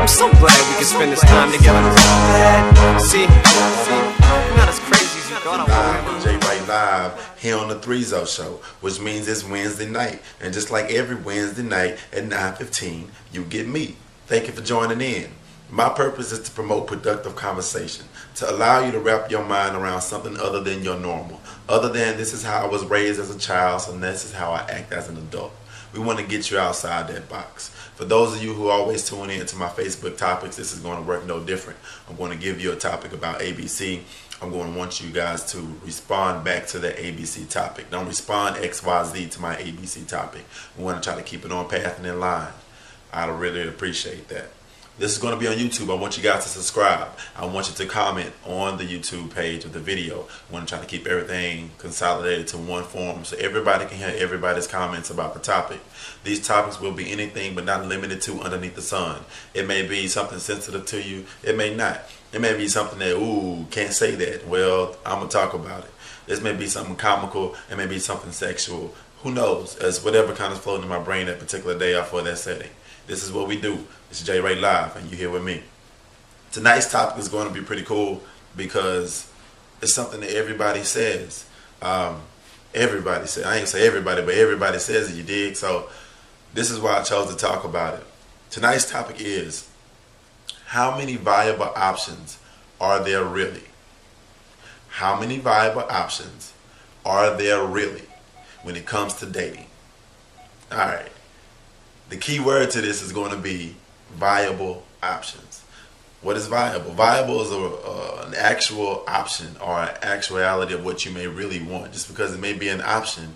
so glad we can spend this time together. See, not as crazy as you thought I was. JRightLive here on the ThreeZo Show, which means it's Wednesday night. And just like every Wednesday night at 9:15, you get me. Thank you for joining in. My purpose is to promote productive conversation, to allow you to wrap your mind around something other than your normal, other than this is how I was raised as a child, so this is how I act as an adult. We want to get you outside that box. For those of you who always tune in to my Facebook topics, this is going to work no different. I'm going to give you a topic about ABC. I'm going to want you guys to respond back to the ABC topic. Don't respond XYZ to my ABC topic. We want to try to keep it on path and in line. I'd really appreciate that. This is going to be on YouTube. I want you guys to subscribe. I want you to comment on the YouTube page of the video. I want to try to keep everything consolidated to one form so everybody can hear everybody's comments about the topic. These topics will be anything but not limited to underneath the sun. It may be something sensitive to you. It may not. It may be something that, ooh, can't say that. Well, I'm going to talk about it. This may be something comical. It may be something sexual. Who knows? It's whatever kind of floating in my brain that particular day or for that setting. This is what we do. It's JRight and you're here with me. Tonight's topic is going to be pretty cool because it's something that everybody says. Everybody says. I ain't gonna say everybody, but everybody says it, you dig? So this is why I chose to talk about it. Tonight's topic is, how many viable options are there really? How many viable options are there really when it comes to dating? Alright. The key word to this is going to be viable options. What is viable? Viable is an actual option or an actuality of what you may really want. Just because it may be an option,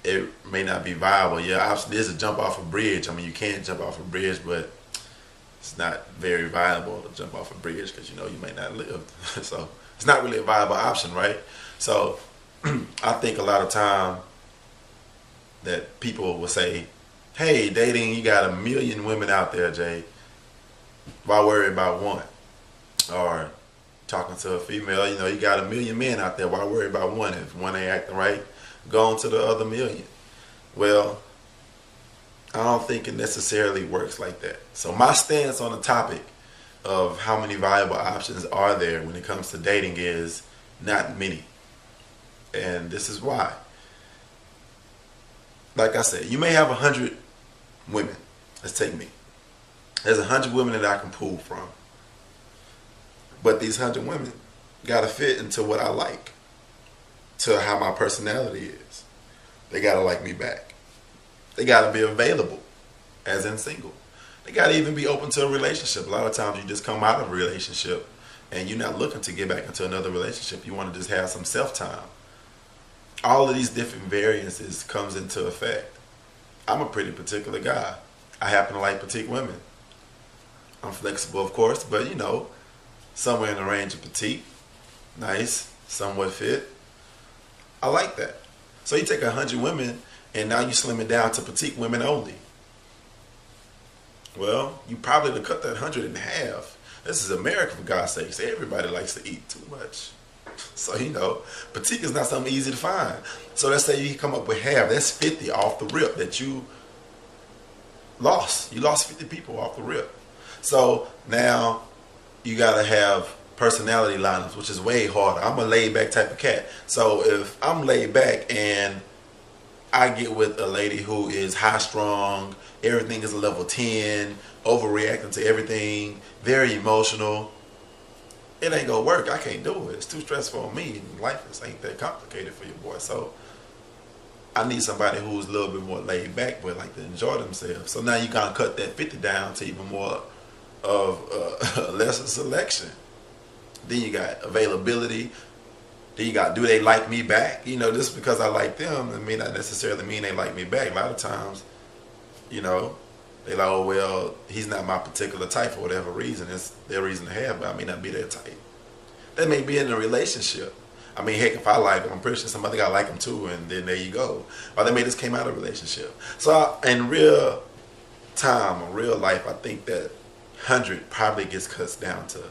it may not be viable. Your option is to jump off a bridge. I mean, you can jump off a bridge, but it's not very viable to jump off a bridge because you know you may not live. So it's not really a viable option, right? So I think a lot of time that people will say, hey, dating, you got 1 million women out there, Jay. Why worry about one? Or talking to a female, you know, you got 1 million men out there. Why worry about one? If one ain't acting right, go on to the other 1 million. Well, I don't think it necessarily works like that. So my stance on the topic of how many viable options are there when it comes to dating is not many. And this is why. Like I said, you may have 100 women. Let's take me. There's 100 women that I can pull from. But these 100 women gotta fit into what I like, to how my personality is. They gotta like me back. They gotta be available, as in single. They gotta even be open to a relationship. A lot of times you just come out of a relationship and you're not looking to get back into another relationship. You want to just have some self-time. All of these different variances comes into effect. I'm a pretty particular guy. I happen to like petite women. I'm flexible, of course, but you know, somewhere in the range of petite, nice, somewhat fit. I like that. So you take 100 women and now you slim it down to petite women only. Well, you probably to cut that 100 in half. This is America, for God's sakes. Everybody likes to eat too much. So, you know, petite is not something easy to find. So let's say you come up with half. That's 50 off the rip that you lost. You lost 50 people off the rip. So now you got to have personality lineups, which is way harder. I'm a laid back type of cat. So if I'm laid back and I get with a lady who is high strung, everything is a level 10, overreacting to everything, very emotional, it ain't gonna work. I can't do it. It's too stressful on me. Life is ain't that complicated for your boy. So I need somebody who's a little bit more laid back, but like to enjoy themselves. So now you gotta cut that 50 down to even more of a lesser selection. Then you got availability. Then you got, do they like me back? You know, just because I like them, it may not necessarily mean they like me back. A lot of times, you know, they like, oh, well, he's not my particular type for whatever reason. It's their reason to have, but I may not be their type. They may be in a relationship. I mean, heck, if I like them, I'm pretty sure somebody got like them too, and then there you go. Or they may just came out of a relationship. So in real time, or real life, I think that 100 probably gets cut down to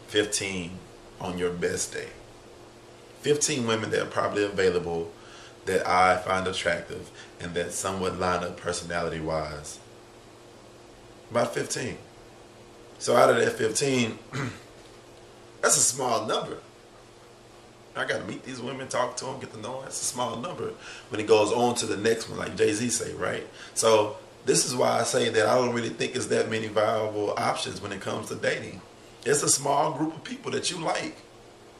15 on your best day. 15 women that are probably available that I find attractive and that somewhat line up personality wise. About 15. So out of that 15, that's a small number. I got to meet these women, talk to them, get to know them. That's a small number when it goes on to the next one, like Jay-Z say, right? So this is why I say that I don't really think it's that many viable options when it comes to dating. It's a small group of people that you like.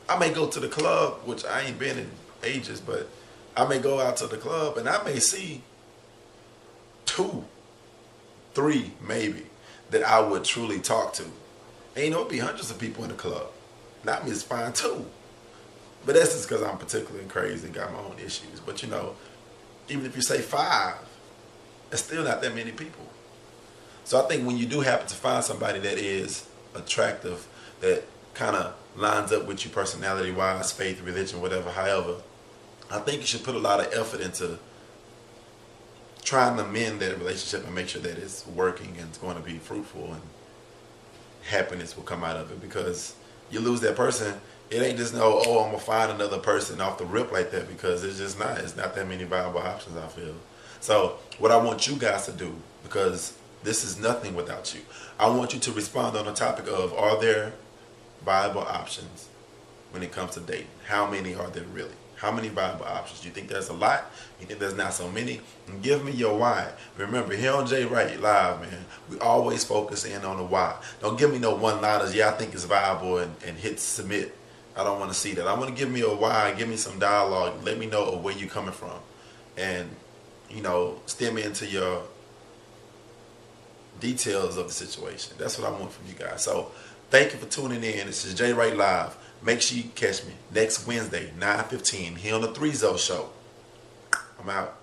I may go to the club, which I ain't been in ages, but I may go out to the club and I may see 2, 3 maybe that I would truly talk to. Ain't no be hundreds of people in the club. Not me, it's fine 2. But that's just because I'm particularly crazy and got my own issues. But you know, even if you say 5, it's still not that many people. So I think when you do happen to find somebody that is attractive, that kind of lines up with you personality-wise, faith, religion, whatever, however, I think you should put a lot of effort into trying to mend that relationship and make sure that it's working and it's going to be fruitful and happiness will come out of it. Because you lose that person, it ain't just no, oh, I'm going to find another person off the rip like that, because it's just not. It's not that many viable options, I feel. So what I want you guys to do, because this is nothing without you, I want you to respond on the topic of, are there viable options when it comes to dating? How many are there really? How many viable options? Do you think there's a lot? You think there's not so many? And give me your why. Remember, here on JRightLive, man, we always focus in on the why. Don't give me no one-liners, yeah, I think it's viable, and hit submit. I don't want to see that. I want to give me a why, give me some dialogue, let me know where you're coming from. And, you know, steer me into your details of the situation. That's what I want from you guys. So, thank you for tuning in. This is JRightLive. Make sure you catch me next Wednesday, 9:15, here on the ThreeZo Show. I'm out.